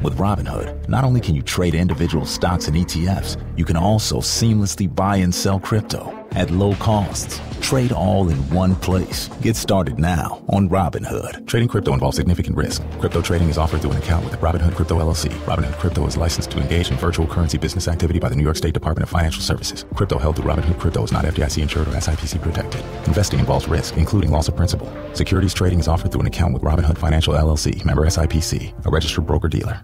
With Robinhood, not only can you trade individual stocks and ETFs, you can also seamlessly buy and sell crypto at low costs. Trade all in one place. Get started now on Robinhood. Trading crypto involves significant risk. Crypto trading is offered through an account with Robinhood Crypto LLC. Robinhood Crypto is licensed to engage in virtual currency business activity by the New York State Department of Financial Services. Crypto held through Robinhood Crypto is not FDIC insured or SIPC protected. Investing involves risk, including loss of principal. Securities trading is offered through an account with Robinhood Financial LLC, member SIPC, a registered broker-dealer.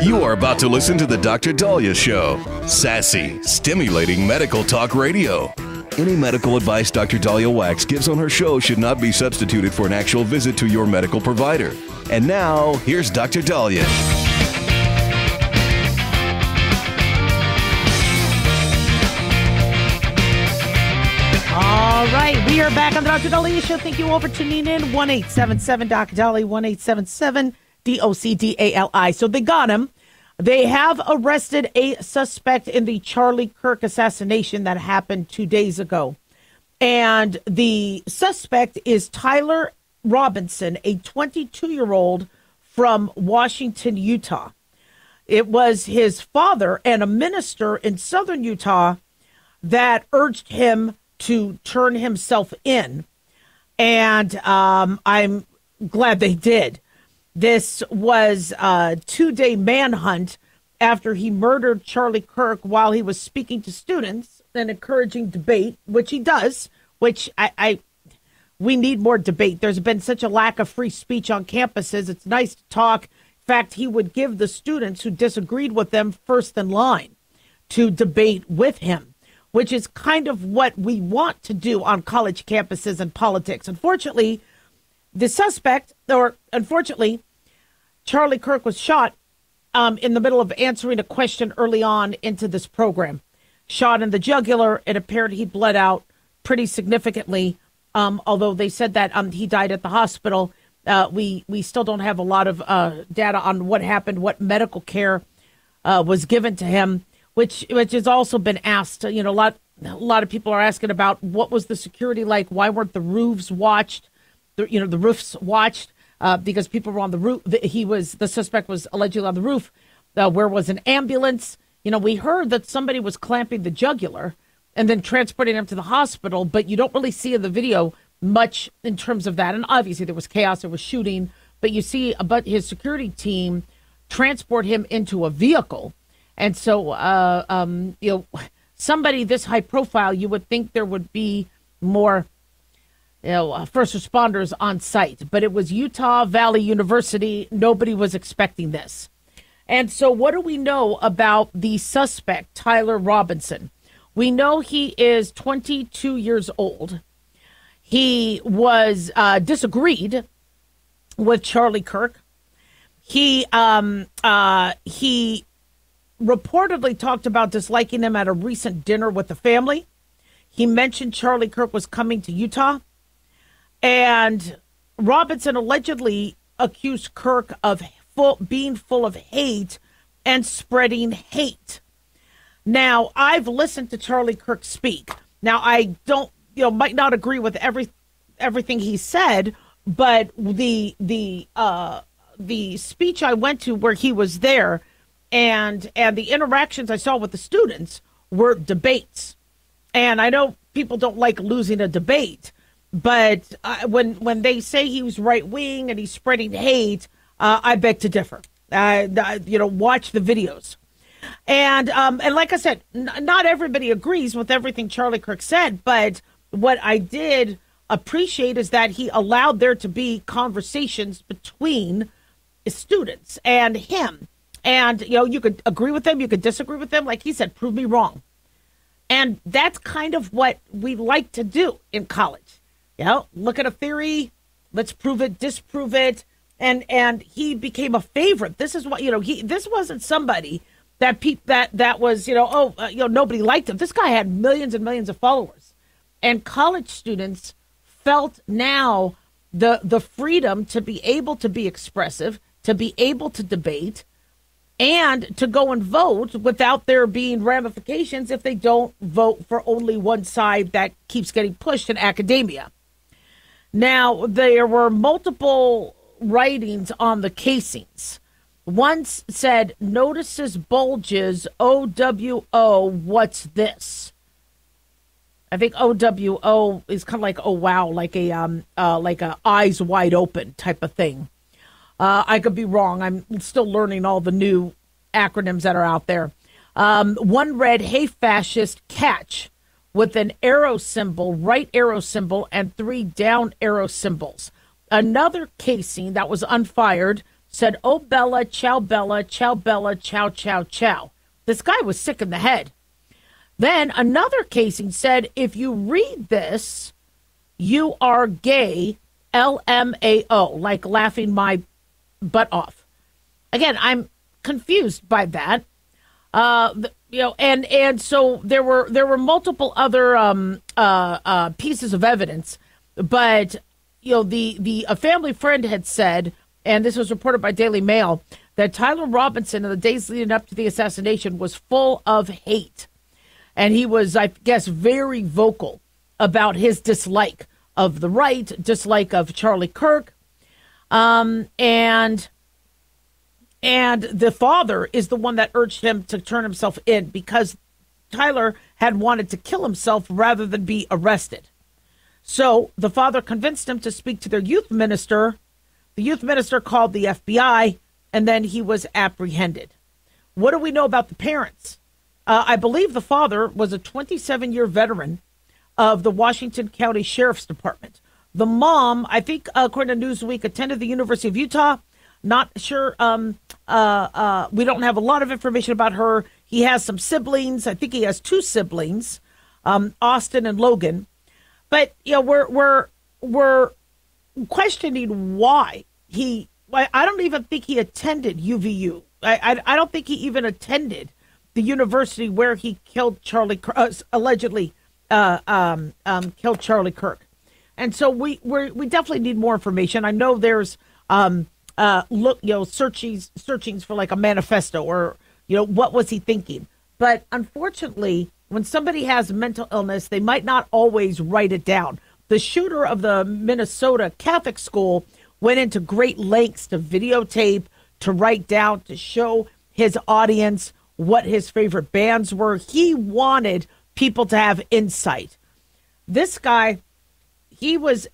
You are about to listen to the Dr. Daliah Show. Sassy, stimulating medical talk radio. Any medical advice Dr. Daliah Wax gives on her show should not be substituted for an actual visit to your medical provider. And now, here's Dr. Daliah. All right, we are back on the Dr. Daliah Show. Thank you all for tuning in. 1-877-Dr. Daliah, 1-877-DOCDALI. So they got him. They have arrested a suspect in the Charlie Kirk assassination that happened 2 days ago. And the suspect is Tyler Robinson, a 22-year-old from Washington, Utah. It was his father and a minister in southern Utah that urged him to turn himself in. And I'm glad they did. This was a 2-day manhunt after he murdered Charlie Kirk while he was speaking to students and encouraging debate, which he does, which we need more debate. There's been such a lack of free speech on campuses. It's nice to talk. In fact, he would give the students who disagreed with them first in line to debate with him, which is kind of what we want to do on college campuses and politics. Unfortunately, Charlie Kirk was shot in the middle of answering a question early on into this program. Shot in the jugular. It appeared he bled out pretty significantly, although they said that he died at the hospital. We still don't have a lot of data on what happened, what medical care was given to him, which has also been asked. You know, a lot of people are asking about what was the security like? Why weren't the roofs watched? The roofs watched. Because people were on the roof. The suspect was allegedly on the roof. Where was an ambulance? You know, we heard that somebody was clamping the jugular and then transporting him to the hospital, but you don't really see in the video much in terms of that. And obviously there was chaos, there was shooting, but you see his security team transport him into a vehicle. And so, somebody this high profile, you would think there would be more first responders on site, but it was Utah Valley University. Nobody was expecting this. And so what do we know about the suspect, Tyler Robinson? We know he is 22 years old. He was disagreed with Charlie Kirk. He reportedly talked about disliking him at a recent dinner with the family. He mentioned Charlie Kirk was coming to Utah. And Robinson allegedly accused Kirk of being full of hate and spreading hate. Now, I've listened to Charlie Kirk speak. Now, I don't, might not agree with everything he said, but the speech I went to where he was there and the interactions I saw with the students were debates. And I know people don't like losing a debate. But when they say he was right wing and he's spreading hate, I beg to differ. Watch the videos, and like I said, not everybody agrees with everything Charlie Kirk said. But what I did appreciate is that he allowed there to be conversations between students and him, and you could agree with them, you could disagree with them. Like he said, prove me wrong, and that's kind of what we like to do in college. Look at a theory, let's prove it, disprove it, and he became a favorite. This is what this wasn't somebody that was nobody liked him. This guy had millions and millions of followers, and college students felt now the freedom to be able to be expressive, to be able to debate, and to go and vote without there being ramifications if they don't vote for only one side that keeps getting pushed in academia. Now, there were multiple writings on the casings. One said, notices bulges, OWO, what's this? I think OWO is kind of like, oh, wow, like a eyes wide open type of thing. I could be wrong. I'm still learning all the new acronyms that are out there. One read, hey, fascist, catch, with an arrow symbol, right arrow symbol, and 3 down arrow symbols. Another casing that was unfired said, oh, Bella, chow, chow, chow, chow. This guy was sick in the head. Then another casing said, if you read this, you are gay, LMAO, like laughing my butt off. Again, I'm confused by that. And so there were multiple other pieces of evidence, but a family friend had said, and this was reported by Daily Mail, that Tyler Robinson in the days leading up to the assassination was full of hate, and he was, I guess, very vocal about his dislike of the right, dislike of Charlie Kirk. And the father is the one that urged him to turn himself in because Tyler had wanted to kill himself rather than be arrested. So the father convinced him to speak to their youth minister. The youth minister called the FBI, and then he was apprehended. What do we know about the parents? I believe the father was a 27-year veteran of the Washington County Sheriff's Department. The mom, I think, according to Newsweek, attended the University of Utah. Not sure. We don't have a lot of information about her. He has some siblings. I think he has 2 siblings, Austin and Logan. But we're questioning why he. I don't even think he attended UVU. I don't think he even attended the university where he killed allegedly killed Charlie Kirk. And so we definitely need more information. I know there's searchings for like a manifesto or what was he thinking. But unfortunately, when somebody has mental illness, they might not always write it down. The shooter of the Minnesota Catholic school went into great lengths to videotape, to write down, to show his audience what his favorite bands were. He wanted people to have insight. This guy, he was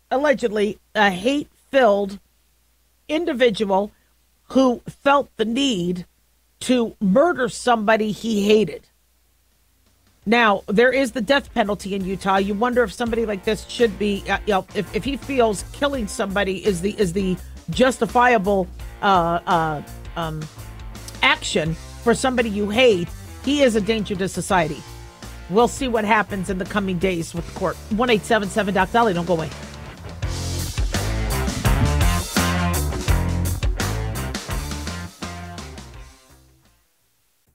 allegedly a hate-filled individual who felt the need to murder somebody he hated. Now, there is the death penalty in Utah. You wonder if somebody like this should be, if he feels killing somebody is the justifiable action for somebody you hate. He is a danger to society. We'll see what happens in the coming days with the court. 1-877-DOC-DALIAH. Don't go away.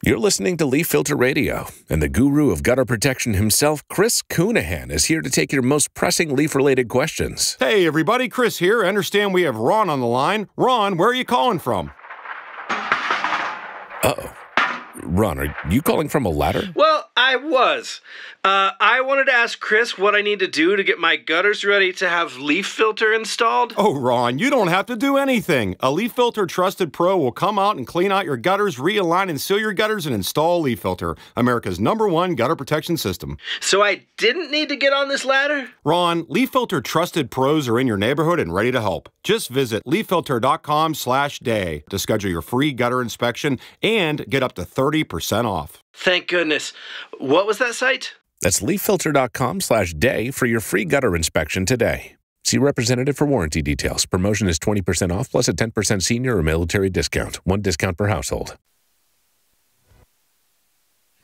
You're listening to Leaf Filter Radio, and the guru of gutter protection himself, Chris Coonahan, is here to take your most pressing leaf-related questions. Hey, everybody, Chris here. I understand we have Ron on the line. Ron, where are you calling from? Uh-oh. Ron, are you calling from a ladder? Well, I was. I wanted to ask Chris what I need to do to get my gutters ready to have leaf filter installed. Oh, Ron, you don't have to do anything. A Leaf Filter Trusted Pro will come out and clean out your gutters, realign and seal your gutters, and install Leaf Filter, America's #1 gutter protection system. So I didn't need to get on this ladder? Ron, Leaf Filter Trusted Pros are in your neighborhood and ready to help. Just visit leaffilter.com/day to schedule your free gutter inspection and get up to 30% off. Thank goodness. What was that site? That's leaffilter.com/day for your free gutter inspection today. See representative for warranty details. Promotion is 20% off plus a 10% senior or military discount. 1 discount per household.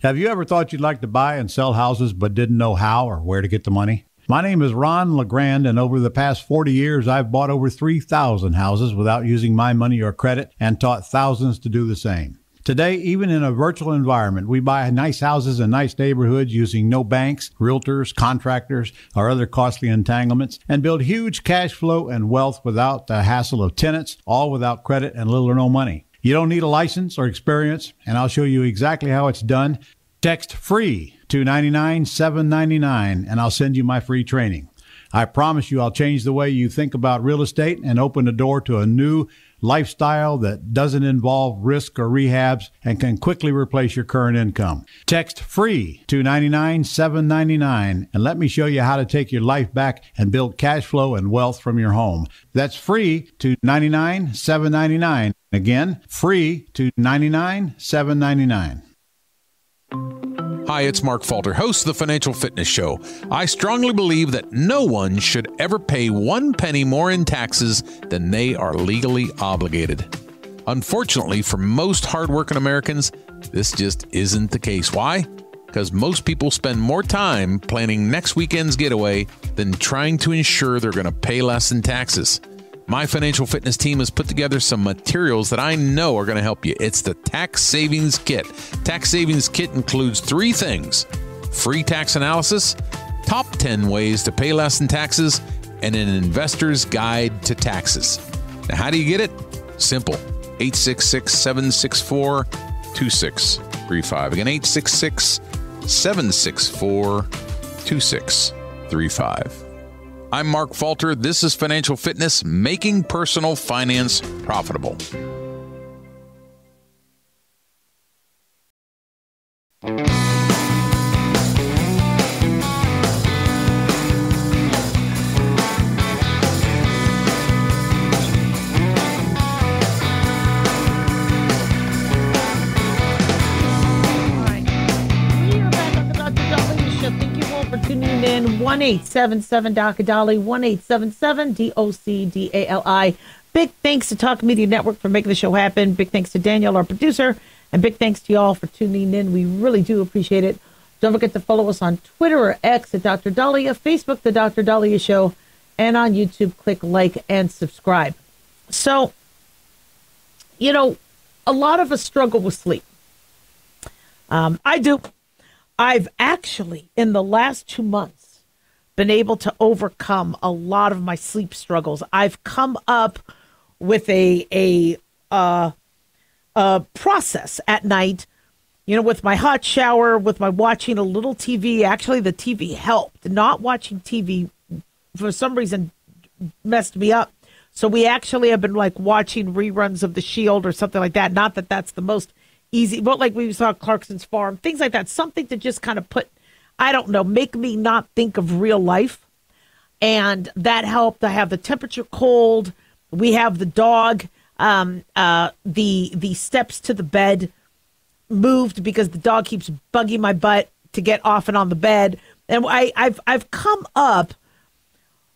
Have you ever thought you'd like to buy and sell houses but didn't know how or where to get the money? My name is Ron LeGrand, and over the past 40 years, I've bought over 3,000 houses without using my money or credit and taught thousands to do the same. Today, even in a virtual environment, we buy nice houses in nice neighborhoods using no banks, realtors, contractors, or other costly entanglements, and build huge cash flow and wealth without the hassle of tenants, all without credit and little or no money. You don't need a license or experience, and I'll show you exactly how it's done. Text FREE to 99799, and I'll send you my free training. I promise you I'll change the way you think about real estate and open the door to a new lifestyle that doesn't involve risk or rehabs and can quickly replace your current income. Text FREE to 99799 and let me show you how to take your life back and build cash flow and wealth from your home. That's FREE to 99799. Again, FREE to 99799. Hi, it's Mark Falter, host of the Financial Fitness Show. I strongly believe that no one should ever pay 1 penny more in taxes than they are legally obligated. Unfortunately, for most hardworking Americans, this just isn't the case. Why? Because most people spend more time planning next weekend's getaway than trying to ensure they're going to pay less in taxes. My financial fitness team has put together some materials that I know are going to help you. It's the Tax Savings Kit. Tax Savings Kit includes 3 things: free tax analysis, top 10 ways to pay less in taxes, and an investor's guide to taxes. Now, how do you get it? Simple. 866-764-2635. Again, 866-764-2635. I'm Mark Falter. This is Financial Fitness, making personal finance profitable. Tuning in 1-877-DOC-DALI, 1-877-DOC-DALI. Big thanks to Talk Media Network for making the show happen. Big thanks to Daniel, our producer, and big thanks to y'all for tuning in. We really do appreciate it. Don't forget to follow us on Twitter or X at Dr. Daliah, Facebook, The Dr. Daliah Show, and on YouTube, click like and subscribe. So, you know, a lot of us struggle with sleep. I do. I've actually, in the last 2 months, been able to overcome a lot of my sleep struggles. I've come up with a process at night, you know, with my hot shower, with my watching a little TV. Actually, the TV helped. Not watching TV, for some reason, messed me up. So we actually have been, like, watching reruns of The Shield or something like that. Not that that's the most easy, but like we saw Clarkson's Farm, things like that, something to just kind of put, I don't know, make me not think of real life. And that helped. I have the temperature cold. We have the dog, the steps to the bed moved because the dog keeps bugging my butt to get off and on the bed. And I've come up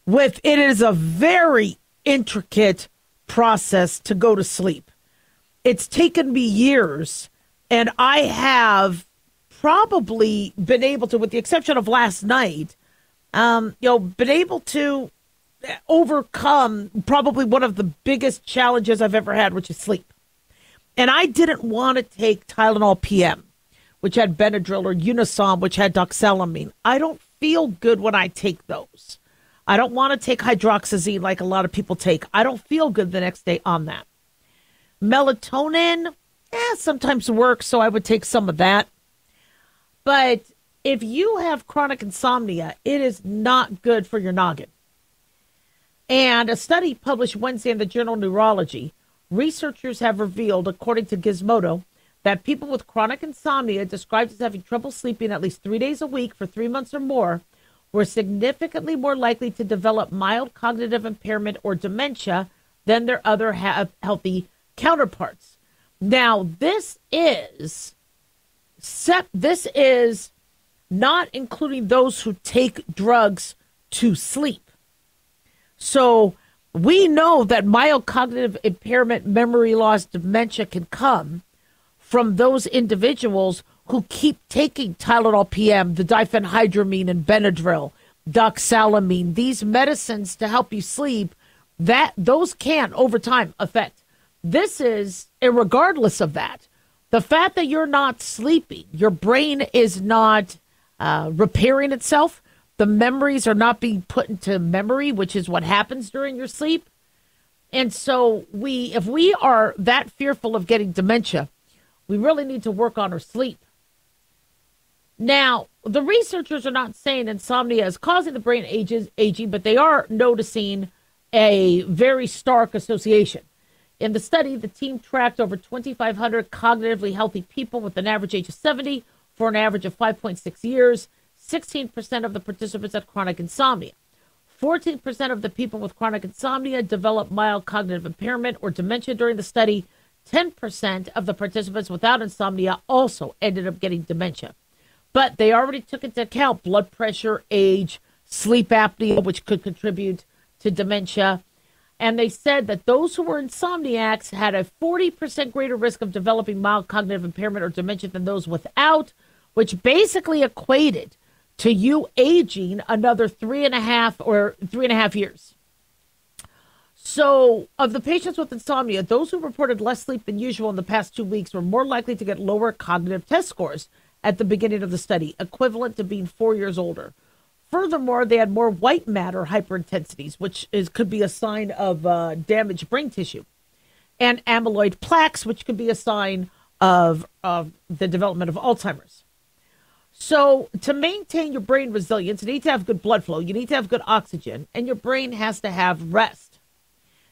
with, it is a very intricate process to go to sleep. It's taken me years, and I have probably been able to, with the exception of last night, been able to overcome probably one of the biggest challenges I've ever had, which is sleep. And I didn't want to take Tylenol PM, which had Benadryl, or Unisom, which had doxylamine. I don't feel good when I take those. I don't want to take hydroxyzine like a lot of people take. I don't feel good the next day on that. Melatonin, sometimes works, so I would take some of that. But if you have chronic insomnia, it is not good for your noggin. And a study published Wednesday in the journal Neurology, researchers have revealed, according to Gizmodo, that people with chronic insomnia, described as having trouble sleeping at least 3 days a week for 3 months or more, were significantly more likely to develop mild cognitive impairment or dementia than their other healthy counterparts. Now, this is not including those who take drugs to sleep. So we know that mild cognitive impairment, memory loss, dementia can come from those individuals who keep taking Tylenol PM, the diphenhydramine and Benadryl, doxylamine, these medicines to help you sleep, that those can over time affect. This is, regardless of that, the fact that you're not sleeping, your brain is not repairing itself, the memories are not being put into memory, which is what happens during your sleep. And so if we are that fearful of getting dementia, we really need to work on our sleep. Now, the researchers are not saying insomnia is causing the brain aging, but they are noticing a very stark association. In the study, the team tracked over 2,500 cognitively healthy people with an average age of 70 for an average of 5.6 years. 16% of the participants had chronic insomnia. 14% of the people with chronic insomnia developed mild cognitive impairment or dementia during the study. 10% of the participants without insomnia also ended up getting dementia. But they already took into account blood pressure, age, sleep apnea, which could contribute to dementia. And they said that those who were insomniacs had a 40% greater risk of developing mild cognitive impairment or dementia than those without, which basically equated to you aging another 3.5 years. So of the patients with insomnia, those who reported less sleep than usual in the past 2 weeks were more likely to get lower cognitive test scores at the beginning of the study, equivalent to being 4 years older. Furthermore, they had more white matter hyperintensities, which could be a sign of damaged brain tissue, and amyloid plaques, which could be a sign of the development of Alzheimer's. So to maintain your brain resilience, you need to have good blood flow, you need to have good oxygen, and your brain has to have rest.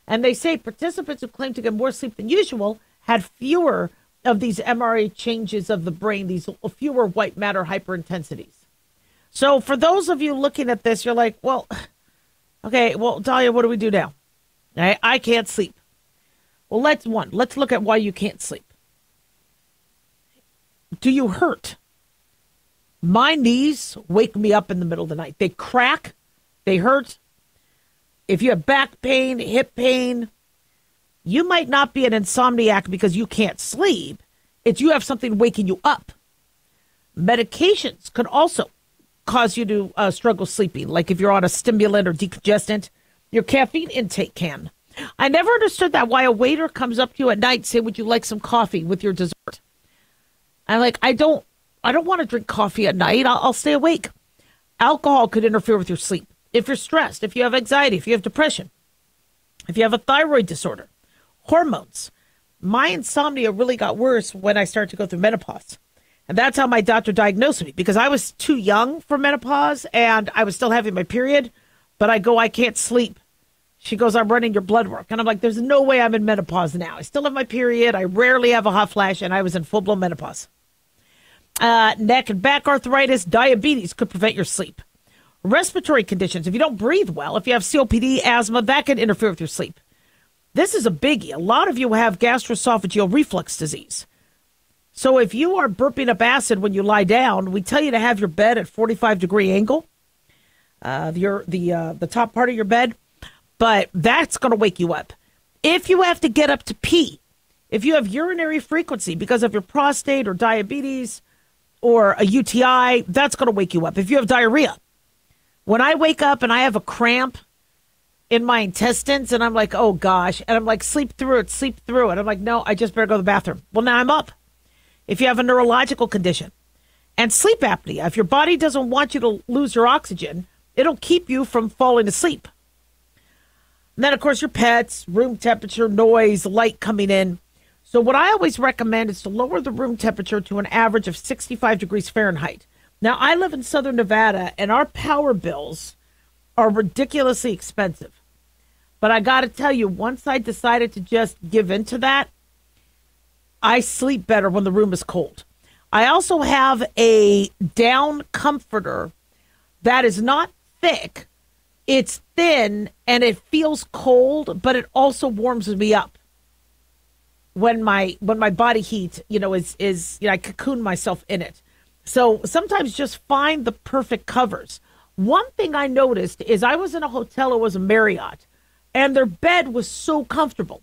And they say participants who claim to get more sleep than usual had fewer of these MRA changes of the brain, these fewer white matter hyperintensities. So for those of you looking at this, you're like, well, okay, well, Daliah, what do we do now? I can't sleep. Well, let's look at why you can't sleep. Do you hurt? My knees wake me up in the middle of the night. They crack, they hurt. If you have back pain, hip pain, you might not be an insomniac because you can't sleep. It's you have something waking you up. Medications could also cause you to struggle sleeping, like if you're on a stimulant or decongestant, your caffeine intake can. I never understood that, why a waiter comes up to you at night and say, would you like some coffee with your dessert? I'm like, I don't want to drink coffee at night. I'll stay awake. Alcohol could interfere with your sleep. If you're stressed, if you have anxiety, if you have depression, if you have a thyroid disorder, hormones. My insomnia really got worse when I started to go through menopause. And that's how my doctor diagnosed me, because I was too young for menopause and I was still having my period, but I can't sleep. She goes, I'm running your blood work. And I'm like, there's no way I'm in menopause now. I still have my period. I rarely have a hot flash, and I was in full-blown menopause. Neck and back arthritis, diabetes could prevent your sleep. Respiratory conditions, if you don't breathe well, if you have COPD, asthma, that can interfere with your sleep. This is a biggie. A lot of you have gastroesophageal reflux disease. So if you are burping up acid when you lie down, we tell you to have your bed at 45-degree angle, the top part of your bed, but that's going to wake you up. If you have to get up to pee, if you have urinary frequency because of your prostate or diabetes or a UTI, that's going to wake you up. If you have diarrhea, when I wake up and I have a cramp in my intestines and I'm like, oh gosh, and I'm like, sleep through it. And I'm like, no, I just better go to the bathroom. Well, now I'm up. If you have a neurological condition and sleep apnea, if your body doesn't want you to lose your oxygen, it'll keep you from falling asleep. And then, of course, your pets, room temperature, noise, light coming in. So what I always recommend is to lower the room temperature to an average of 65 degrees Fahrenheit. Now, I live in Southern Nevada, and our power bills are ridiculously expensive. But I got to tell you, once I decided to just give into that, I sleep better when the room is cold. I also have a down comforter that is not thick. It's thin and it feels cold, but it also warms me up when my body heat, is I cocoon myself in it. So sometimes just find the perfect covers. One thing I noticed is I was in a hotel, it was a Marriott, and their bed was so comfortable.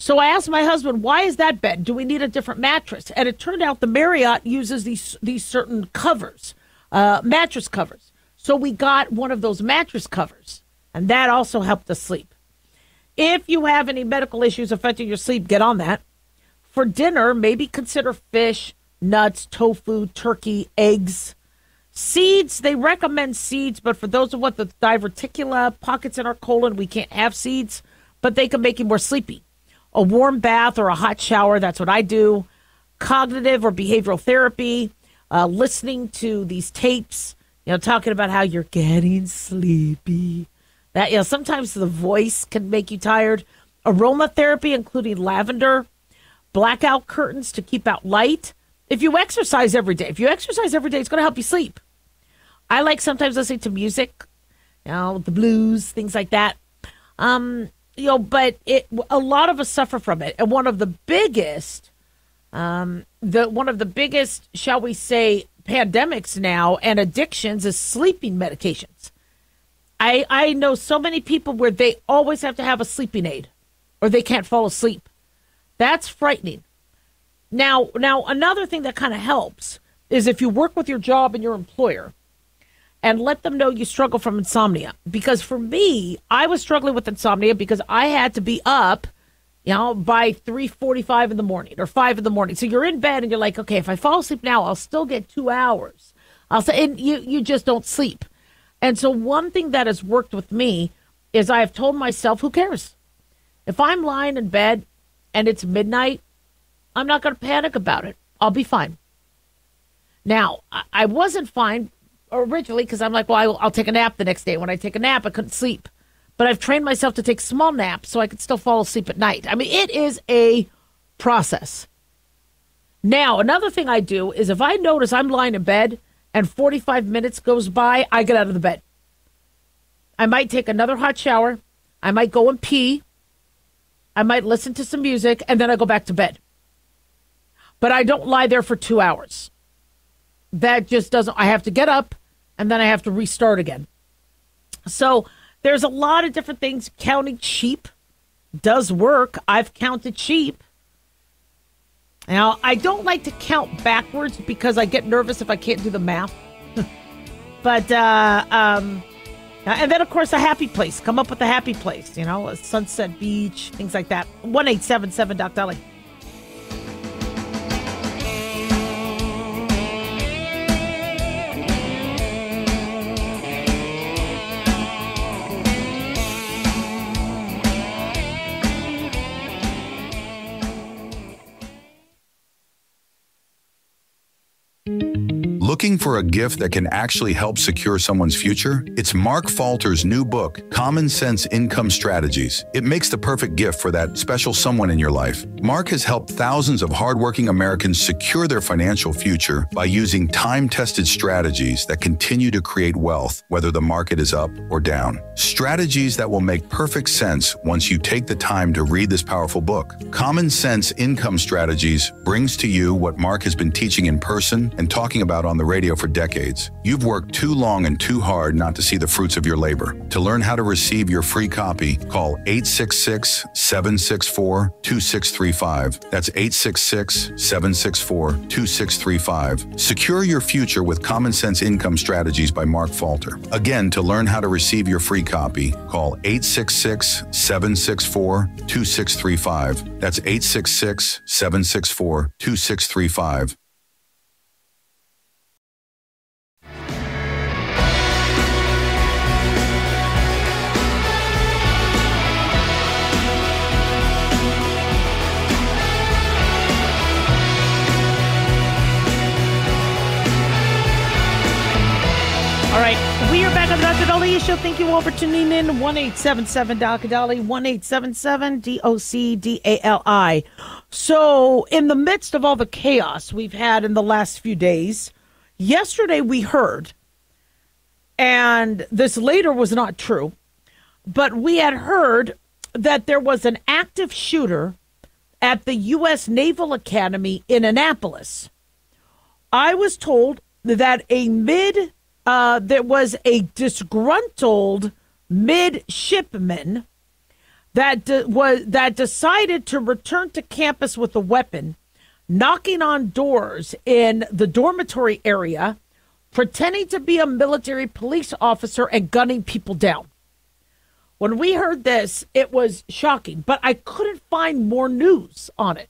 So I asked my husband, why is that bed? Do we need a different mattress? And it turned out the Marriott uses these certain covers, mattress covers. So we got one of those mattress covers, and that also helped us sleep. If you have any medical issues affecting your sleep, get on that. For dinner, maybe consider fish, nuts, tofu, turkey, eggs. Seeds, they recommend seeds, but for those of us with diverticula, pockets in our colon, we can't have seeds. but they can make you more sleepy. A warm bath or a hot shower, that's what I do. Cognitive or behavioral therapy, listening to these tapes, talking about how you're getting sleepy. That, sometimes the voice can make you tired. Aromatherapy, including lavender, blackout curtains to keep out light. If you exercise every day, it's going to help you sleep. I like sometimes listening to music, the blues, things like that. But a lot of us suffer from it. And one of the biggest, shall we say, pandemics now and addictions is sleeping medications. I know so many people where they always have to have a sleeping aid or they can't fall asleep. That's frightening. Now, another thing that kind of helps is if you work with your job and your employer and let them know you struggle from insomnia. Because for me, I was struggling with insomnia because I had to be up, by 3:45 in the morning or 5 in the morning. So you're in bed and you're like, okay, if I fall asleep now, I'll still get 2 hours. And you just don't sleep. And so one thing that has worked with me is I have told myself, who cares? If I'm lying in bed and it's midnight, I'm not going to panic about it. I'll be fine. Now, I wasn't fine originally because I'm like, well, I'll take a nap the next day. When I take a nap, I couldn't sleep. But I've trained myself to take small naps so I could still fall asleep at night. I mean, it is a process. Now, another thing I do is if I notice I'm lying in bed and 45 minutes goes by, I get out of the bed. I might take another hot shower. I might go and pee. I might listen to some music, and then I go back to bed. But I don't lie there for 2 hours. That just doesn't, I have to get up, and then I have to restart again. So there's a lot of different things. Counting sheep does work. I've counted sheep. Now, I don't like to count backwards because I get nervous if I can't do the math. But, and then, of course, a happy place. Come up with a happy place, a Sunset Beach, things like that. 1-877 Doc Daliah. Looking for a gift that can actually help secure someone's future? It's Mark Falter's new book, Common Sense Income Strategies. It makes the perfect gift for that special someone in your life. Mark has helped thousands of hardworking Americans secure their financial future by using time-tested strategies that continue to create wealth, whether the market is up or down. Strategies that will make perfect sense once you take the time to read this powerful book. Common Sense Income Strategies brings to you what Mark has been teaching in person and talking about on the radio for decades. You've worked too long and too hard not to see the fruits of your labor. To learn how to receive your free copy, call 866-764-2635. That's 866-764-2635. Secure your future with Common Sense Income Strategies by Mark Falter. Again, to learn how to receive your free copy, call 866-764-2635. That's 866-764-2635. All right, we are back on the Dr. Daliah Show. Thank you all for tuning in. 1-877 Dr. Daliah, 1-877 DOCDALI. So, in the midst of all the chaos we've had in the last few days, yesterday we heard, and this later was not true, but we had heard that there was an active shooter at the U.S. Naval Academy in Annapolis. I was told that there was a disgruntled midshipman that decided to return to campus with a weapon, knocking on doors in the dormitory area, pretending to be a military police officer and gunning people down. When we heard this, it was shocking, but I couldn't find more news on it.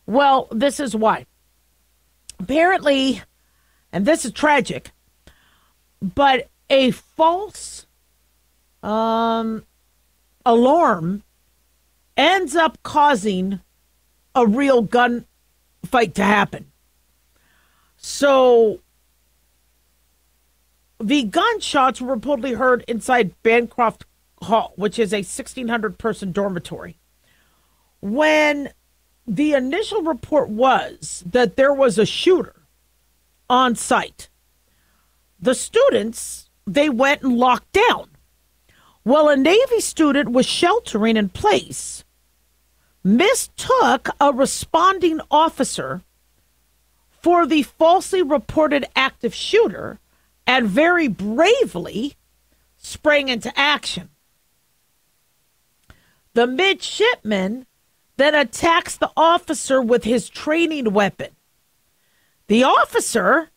Well, this is why. Apparently, and this is tragic, but a false alarm ends up causing a real gunfight to happen. So the gunshots were reportedly heard inside Bancroft Hall, which is a 1,600-person dormitory. When the initial report was that there was a shooter on site, the students, they went and locked down. Well, a Navy student was sheltering in place, mistook a responding officer for the falsely reported active shooter, and very bravely sprang into action. The midshipman then attacks the officer with his training weapon. The officer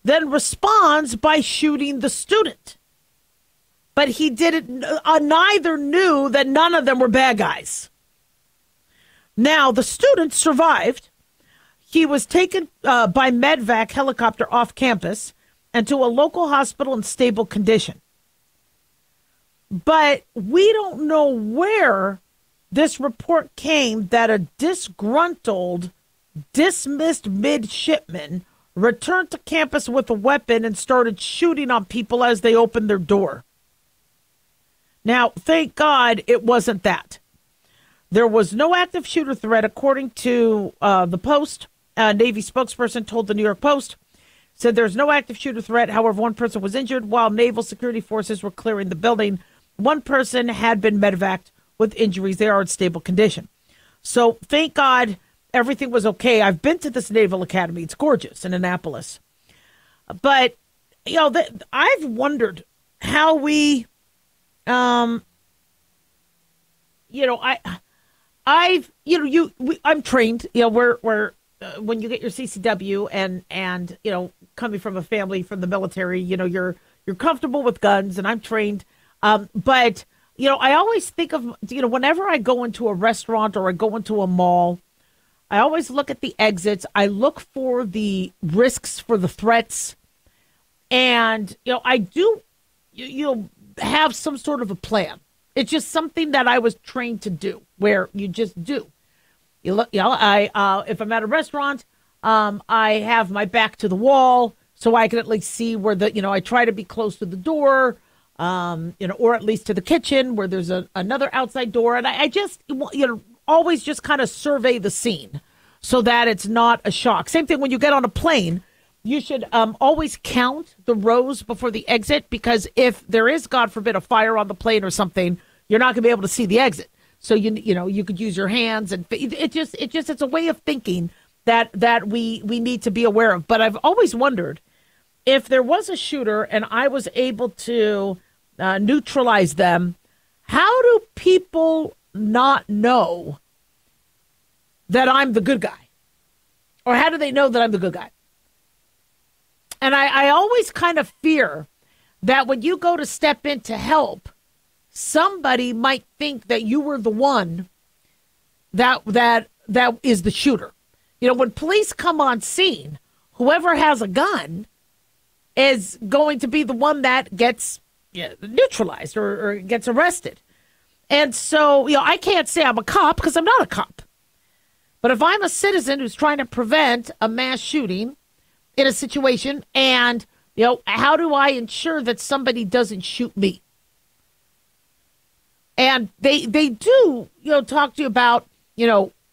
then responds by shooting the student. But he didn't, neither knew that none of them were bad guys. Now, the student survived. He was taken by medvac helicopter off campus and to a local hospital in stable condition. But we don't know where this report came that a disgruntled, dismissed midshipman returned to campus with a weapon and started shooting on people as they opened their door. Now, thank God it wasn't that. There was no active shooter threat, according to the Post. A Navy spokesperson told the New York Post, said there's no active shooter threat. However, one person was injured while naval security forces were clearing the building. One person had been medevaced with injuries. They are in stable condition. So thank God everything was okay. I've been to this Naval Academy. It's gorgeous in Annapolis. But, you know, I've wondered how we, I'm trained, when you get your CCW and, coming from a family from the military, you're comfortable with guns, and I'm trained. But I always think of, whenever I go into a restaurant or I go into a mall, I always look at the exits. I look for the risks, for the threats. And, I do, have some sort of a plan. It's just something that I was trained to do, where you just do. You look, if I'm at a restaurant, I have my back to the wall so I can at least see where I try to be close to the door, or at least to the kitchen where there's another outside door. And I just, always just kind of survey the scene so that it's not a shock. Same thing when you get on a plane. You should always count the rows before the exit, because if there is, God forbid, a fire on the plane or something, you're not going to be able to see the exit. So you could use your hands, and it's a way of thinking that we need to be aware of. But I've always wondered if there was a shooter and I was able to neutralize them, how do people not know that I'm the good guy? Or how do they know that I'm the good guy? And I always kind of fear that when you go to step in to help, somebody might think that you were the one that is the shooter. When police come on scene, whoever has a gun is going to be the one that gets neutralized or gets arrested. And so, I can't say I'm a cop because I'm not a cop. But if I'm a citizen who's trying to prevent a mass shooting in a situation, and, how do I ensure that somebody doesn't shoot me? And they do, talk to you about,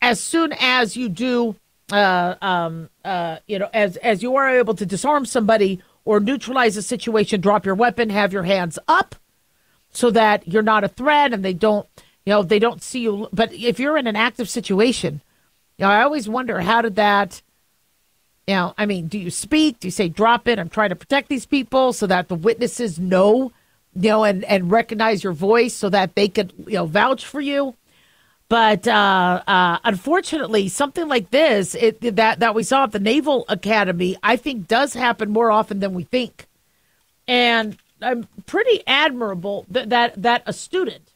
as soon as you do, as you are able to disarm somebody or neutralize a situation, drop your weapon, have your hands up so that you're not a threat and they don't see you. But if you're in an active situation, I always wonder, how did that, do you speak? Do you say, drop it? I'm trying to protect these people so that the witnesses know, and recognize your voice so that they could, vouch for you. But unfortunately, something like this, that we saw at the Naval Academy, I think does happen more often than we think. And I'm pretty admirable that a student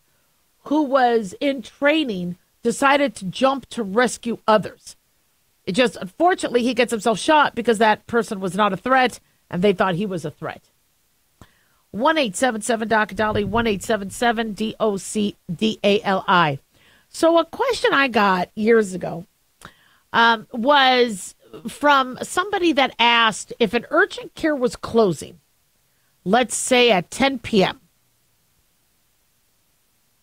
who was in training decided to jump to rescue others. It just, unfortunately, he gets himself shot because that person was not a threat and they thought he was a threat. 1-877-DOC-DALI, 1-877-DOC-DALI. So a question I got years ago was from somebody that asked if an urgent care was closing, let's say at 10 p.m.,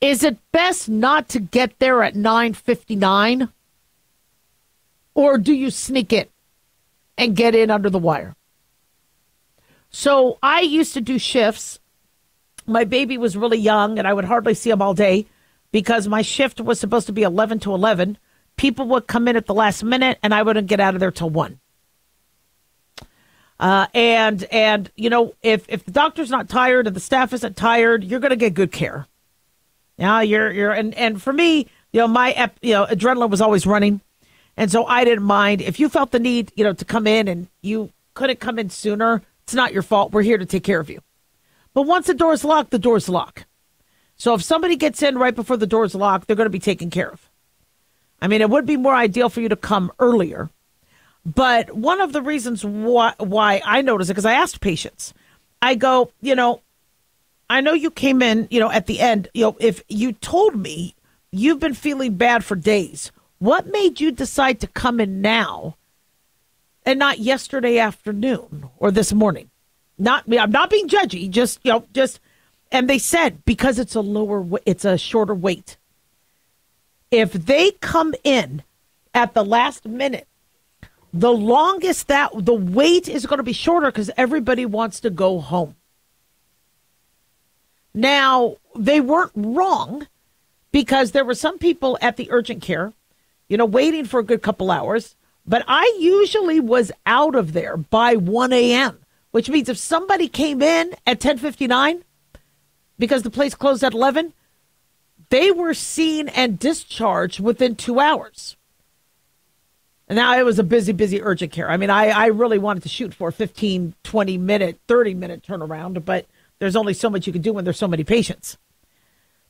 is it best not to get there at 9:59? Or do you sneak in and get in under the wire? So I used to do shifts. My baby was really young, and I would hardly see him all day because my shift was supposed to be 11 to 11. People would come in at the last minute, and I wouldn't get out of there till 1. And you know, if the doctor's not tired and the staff isn't tired, you're going to get good care. Now and for me, you know, my adrenaline was always running, and so I didn't mind if you felt the need, you know, to come in and you couldn't come in sooner. It's not your fault. We're here to take care of you. But once the door's locked, the door's locked. So if somebody gets in right before the door's locked, they're going to be taken care of. I mean, it would be more ideal for you to come earlier. But one of the reasons why I noticed it, because I asked patients, I go, you know, I know you came in, you know, at the end, you know, if you told me you've been feeling bad for days, what made you decide to come in now and not yesterday afternoon or this morning? I'm not being judgy, and they said, because it's a shorter wait. If they come in at the last minute, the longest the wait is going to be shorter because everybody wants to go home. Now, they weren't wrong because there were some people at the urgent care, you know, waiting for a good couple hours. But I usually was out of there by 1 a.m., which means if somebody came in at 10:59 because the place closed at 11, they were seen and discharged within 2 hours. And now it was a busy urgent care. I mean, I really wanted to shoot for a 15, 20-minute, 30-minute turnaround, but there's only so much you can do when there's so many patients.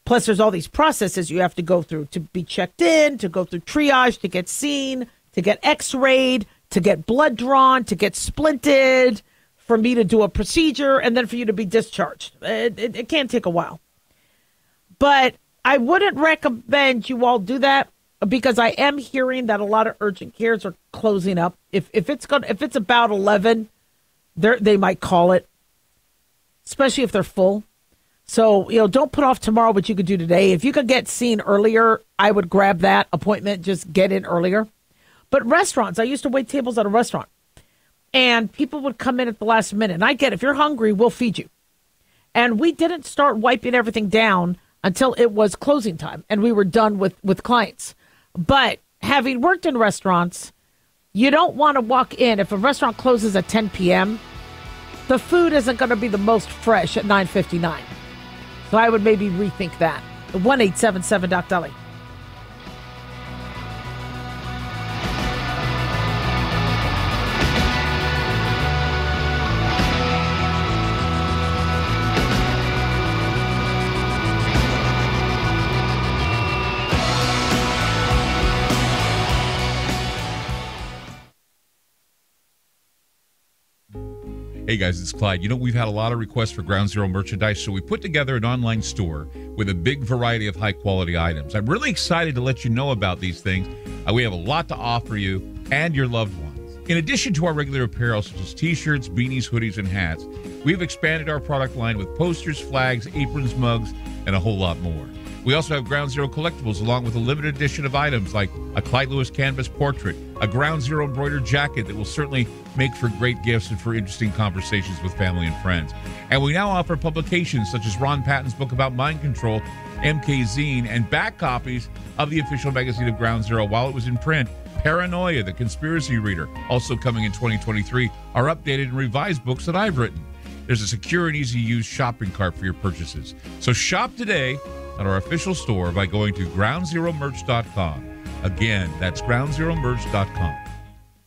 Plus, there's all these processes you have to go through to be checked in, to go through triage, to get seen, to get x-rayed, to get blood drawn, to get splinted, for me to do a procedure, and then for you to be discharged. It can take a while. But I wouldn't recommend you all do that because I am hearing that a lot of urgent cares are closing up. If it's about 11, they might call it, especially if they're full. So, you know, don't put off tomorrow what you could do today. If you could get seen earlier, I would grab that appointment, just get in earlier. But restaurants, I used to wait tables at a restaurant, and people would come in at the last minute. And I get, if you're hungry, we'll feed you. And we didn't start wiping everything down until it was closing time, and we were done with clients. But having worked in restaurants, you don't want to walk in. If a restaurant closes at 10 p.m., the food isn't going to be the most fresh at 9:59. So I would maybe rethink that. 1-877-DOC-DALI. Hey guys, it's Clyde. You know, we've had a lot of requests for Ground Zero merchandise, so we put together an online store with a big variety of high-quality items. I'm really excited to let you know about these things. We have a lot to offer you and your loved ones. In addition to our regular apparel, such as t-shirts, beanies, hoodies, and hats, we've expanded our product line with posters, flags, aprons, mugs, and a whole lot more. We also have Ground Zero collectibles along with a limited edition of items like a Clyde Lewis canvas portrait, a Ground Zero embroidered jacket that will certainly make for great gifts and for interesting conversations with family and friends. And we now offer publications such as Ron Patton's book about mind control, MK Zine, and back copies of the official magazine of Ground Zero while it was in print. Paranoia, the Conspiracy Reader, also coming in 2023, are updated and revised books that I've written. There's a secure and easy-to-use shopping cart for your purchases. So shop today at our official store by going to groundzeromerch.com. Again, that's groundzeromerch.com.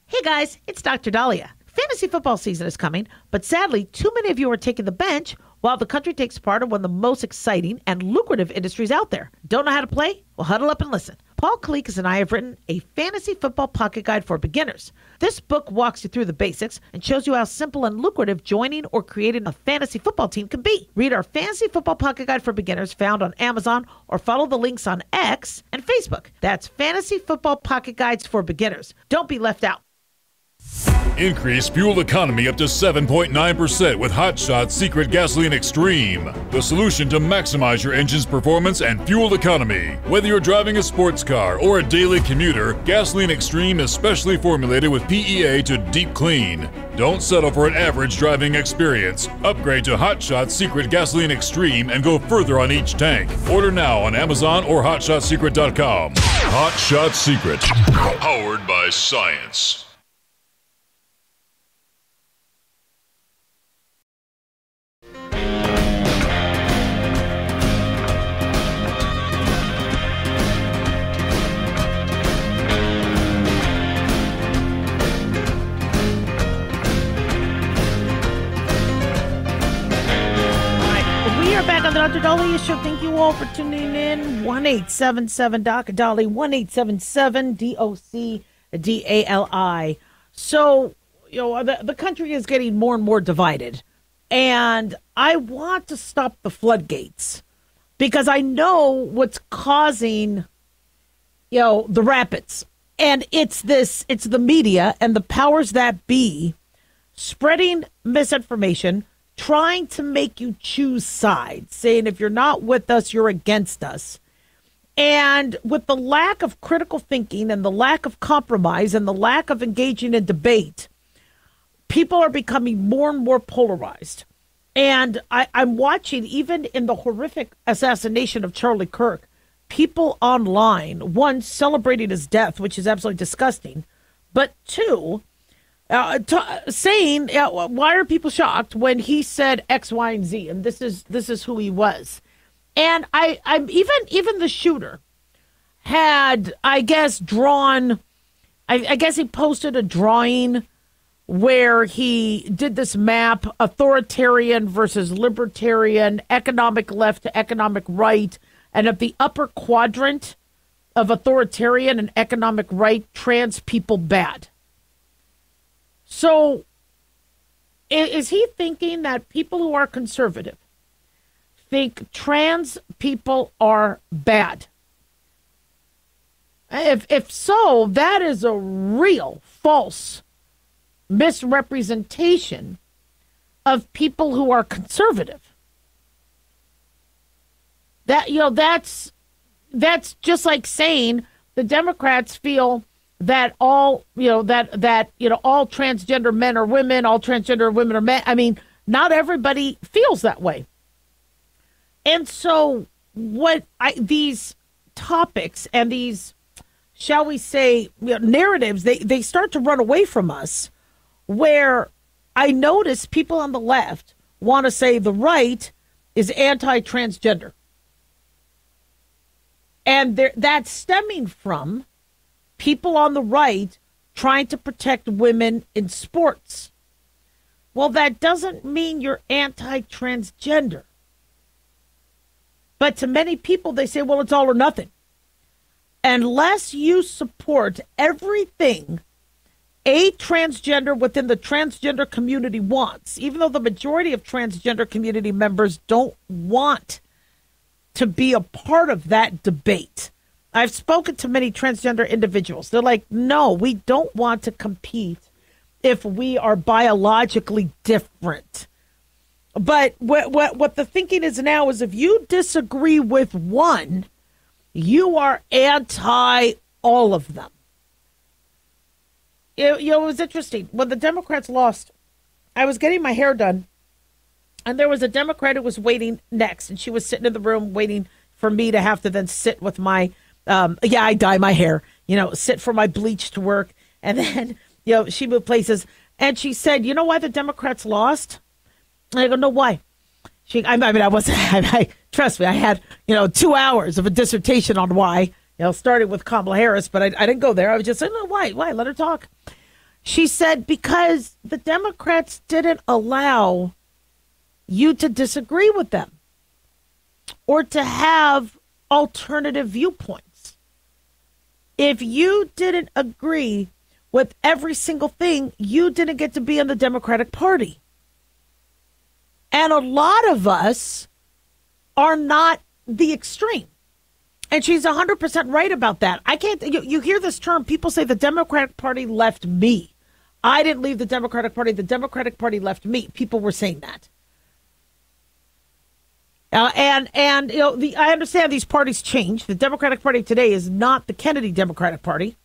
Hey guys, it's Dr. Daliah. Fantasy football season is coming, but sadly, too many of you are taking the bench while the country takes part in one of the most exciting and lucrative industries out there. Don't know how to play? Well, huddle up and listen. Paul Kalikas and I have written a fantasy football pocket guide for beginners. This book walks you through the basics and shows you how simple and lucrative joining or creating a fantasy football team can be. Read our fantasy football pocket guide for beginners found on Amazon or follow the links on X and Facebook. That's Fantasy Football Pocket Guides for Beginners. Don't be left out. Increase fuel economy up to 7.9% with Hot Shot's Secret Gasoline Extreme, the solution to maximize your engine's performance and fuel economy. Whether you're driving a sports car or a daily commuter, Gasoline Extreme is specially formulated with PEA to deep clean. Don't settle for an average driving experience. Upgrade to Hot Shot's Secret Gasoline Extreme and go further on each tank. Order now on Amazon or HotShotSecret.com. Hot Shot Secret, powered by science. Back on the Dr. Daliah Show. Thank you all for tuning in. 1-877-Doc Dali, 1-877-DOC-DALI. So, the country is getting more and more divided. And I want to stop the floodgates because I know what's causing, the rapids. And it's the media and the powers that be spreading misinformation, trying to make you choose sides, saying if you're not with us, you're against us. And with the lack of critical thinking and the lack of compromise and the lack of engaging in debate, people are becoming more and more polarized. And I'm watching, even in the horrific assassination of Charlie Kirk, people online, one, celebrating his death, which is absolutely disgusting, but two, saying, why are people shocked when he said X, Y, and Z? And this is who he was. And I'm even the shooter had, I guess, drawn. I guess he posted a drawing where he did this map: authoritarian versus libertarian, economic left to economic right, and of the upper quadrant of authoritarian and economic right, trans people bad. So, is he thinking that people who are conservative think trans people are bad? If so, that is a real false misrepresentation of people who are conservative. That's just like saying the Democrats feel that all transgender men are women, all transgender women are men. I mean, not everybody feels that way. And so these topics and these, shall we say, narratives, they start to run away from us, where I notice people on the left want to say the right is anti-transgender. And that's stemming from people on the right trying to protect women in sports. Well, that doesn't mean you're anti-transgender. But to many people, they say, well, it's all or nothing. Unless you support everything a transgender within the transgender community wants, even though the majority of transgender community members don't want to be a part of that debate. I've spoken to many transgender individuals. They're like, no, we don't want to compete if we are biologically different. But what the thinking is now is if you disagree with one, you are anti all of them. It was interesting. When the Democrats lost, I was getting my hair done, and there was a Democrat who was waiting next, and she was sitting in the room waiting for me to have to then sit with my I dye my hair, sit for my bleach to work. And then, she moved places. And she said, you know why the Democrats lost? And I go, no, why? Trust me, I had, 2 hours of a dissertation on why, starting with Kamala Harris, but I didn't go there. I was just saying, no, why? Let her talk. She said, because the Democrats didn't allow you to disagree with them or to have alternative viewpoints. If you didn't agree with every single thing, you didn't get to be in the Democratic Party. And a lot of us are not the extreme. And she's 100% right about that. I can't, you hear this term, people say the Democratic Party left me. I didn't leave the Democratic Party. The Democratic Party left me. People were saying that. And you know, I understand these parties change. The Democratic Party today is not the Kennedy Democratic Party.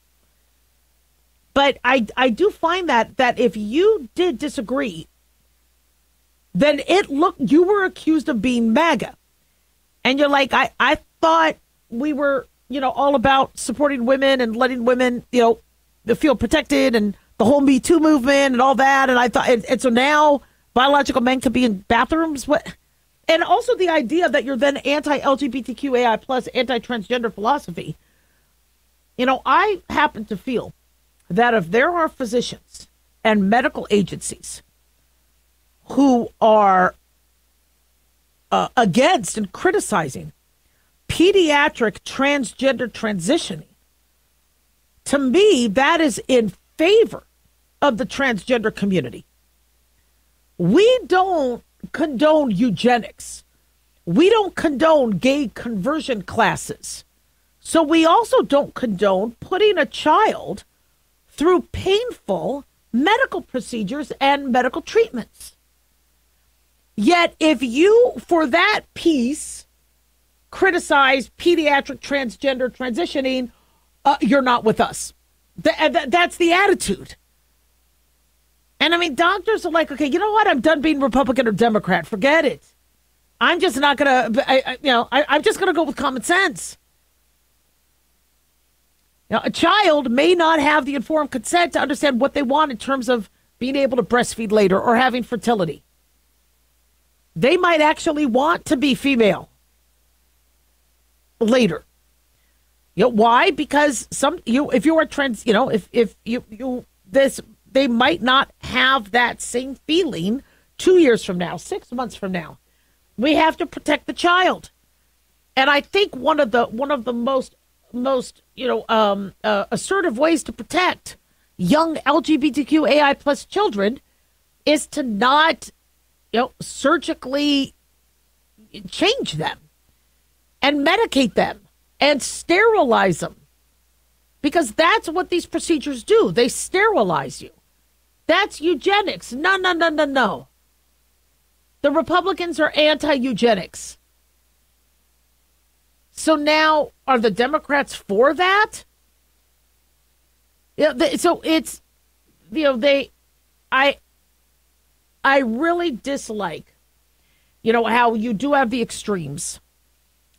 But I do find that if you did disagree, then you were accused of being MAGA. And you're like, I thought we were, all about supporting women and letting women, feel protected and the whole Me Too movement and all that. And I thought, and so now biological men could be in bathrooms. What? And also the idea that you're then anti-LGBTQAI plus anti-transgender philosophy. I happen to feel that if there are physicians and medical agencies who are against and criticizing pediatric transgender transitioning, to me, that is in favor of the transgender community. We don't condone eugenics. We don't condone gay conversion classes. So we also don't condone putting a child through painful medical procedures and medical treatments. Yet if you, for that piece, criticize pediatric transgender transitioning, you're not with us. That's the attitude. And I mean, doctors are like, okay, you know what? I'm done being Republican or Democrat. Forget it. I'm just not going to, I'm just going to go with common sense. Now, a child may not have the informed consent to understand what they want in terms of being able to breastfeed later or having fertility. They might actually want to be female later. Why? Because if you are trans, if you they might not have that same feeling 2 years from now, 6 months from now. We have to protect the child. And I think one of the most assertive ways to protect young LGBTQAI plus children is to not, surgically change them and medicate them and sterilize them. Because that's what these procedures do. They sterilize you. That's eugenics. No. The Republicans are anti-eugenics. So now, are the Democrats for that? So it's, I really dislike, how you do have the extremes.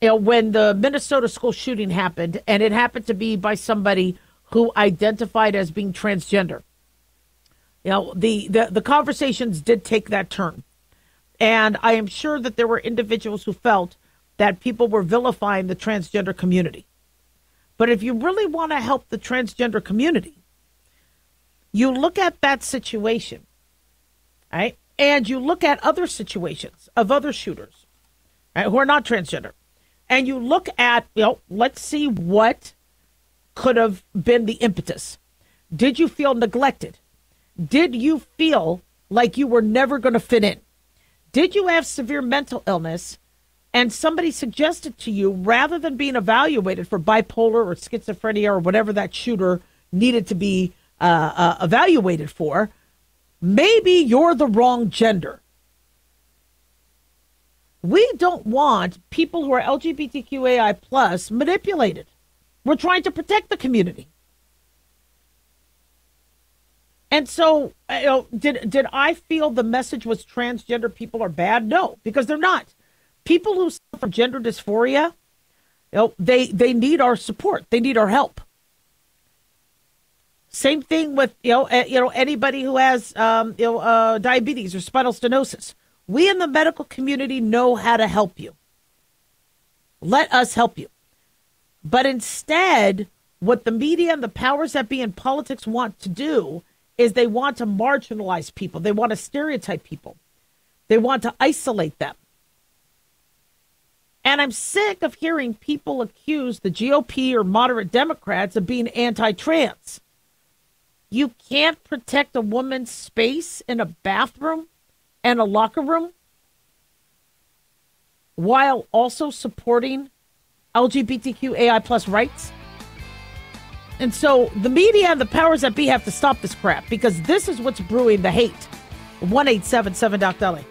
When the Minnesota school shooting happened, and it happened to be by somebody who identified as being transgender. The conversations did take that turn. And I am sure that there were individuals who felt that people were vilifying the transgender community. But if you really want to help the transgender community, you look at that situation, right? And you look at other situations of other shooters, right, who are not transgender. And you look at, let's see what could have been the impetus. Did you feel neglected? Did you feel like you were never going to fit in? Did you have severe mental illness and somebody suggested to you, rather than being evaluated for bipolar or schizophrenia or whatever that shooter needed to be evaluated for, maybe you're the wrong gender? We don't want people who are LGBTQAI plus manipulated. We're trying to protect the community. And so, did I feel the message was transgender people are bad? No, because they're not. People who suffer from gender dysphoria, they need our support. They need our help. Same thing with anybody who has diabetes or spinal stenosis. We in the medical community know how to help you. Let us help you. But instead, what the media and the powers that be in politics want to do is they want to marginalize people. They want to stereotype people. They want to isolate them. And I'm sick of hearing people accuse the GOP or moderate Democrats of being anti-trans. You can't protect a woman's space in a bathroom and a locker room while also supporting LGBTQAI plus rights. And so the media and the powers that be have to stop this crap, because this is what's brewing the hate. 1-877-Daliah.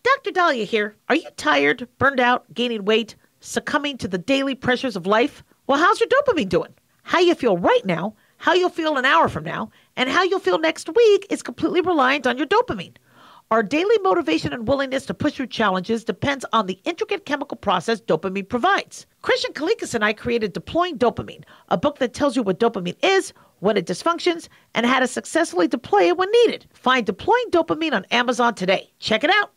Dr. Daliah here. Are you tired, burned out, gaining weight, succumbing to the daily pressures of life? Well, how's your dopamine doing? How you feel right now, how you'll feel an hour from now, and how you'll feel next week is completely reliant on your dopamine. Our daily motivation and willingness to push through challenges depends on the intricate chemical process dopamine provides. Christian Kalikas and I created Deploying Dopamine, a book that tells you what dopamine is, when it dysfunctions, and how to successfully deploy it when needed. Find Deploying Dopamine on Amazon today. Check it out.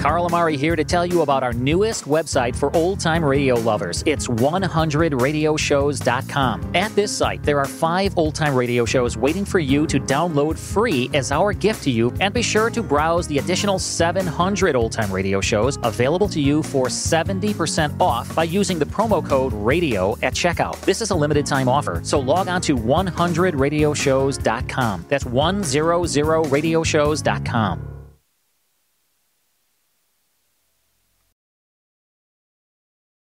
Carl Amari here to tell you about our newest website for old-time radio lovers. It's 100radioshows.com. At this site, there are 5 old-time radio shows waiting for you to download free as our gift to you, and be sure to browse the additional 700 old-time radio shows available to you for 70% off by using the promo code RADIO at checkout. This is a limited-time offer, so log on to 100radioshows.com. That's 100radioshows.com.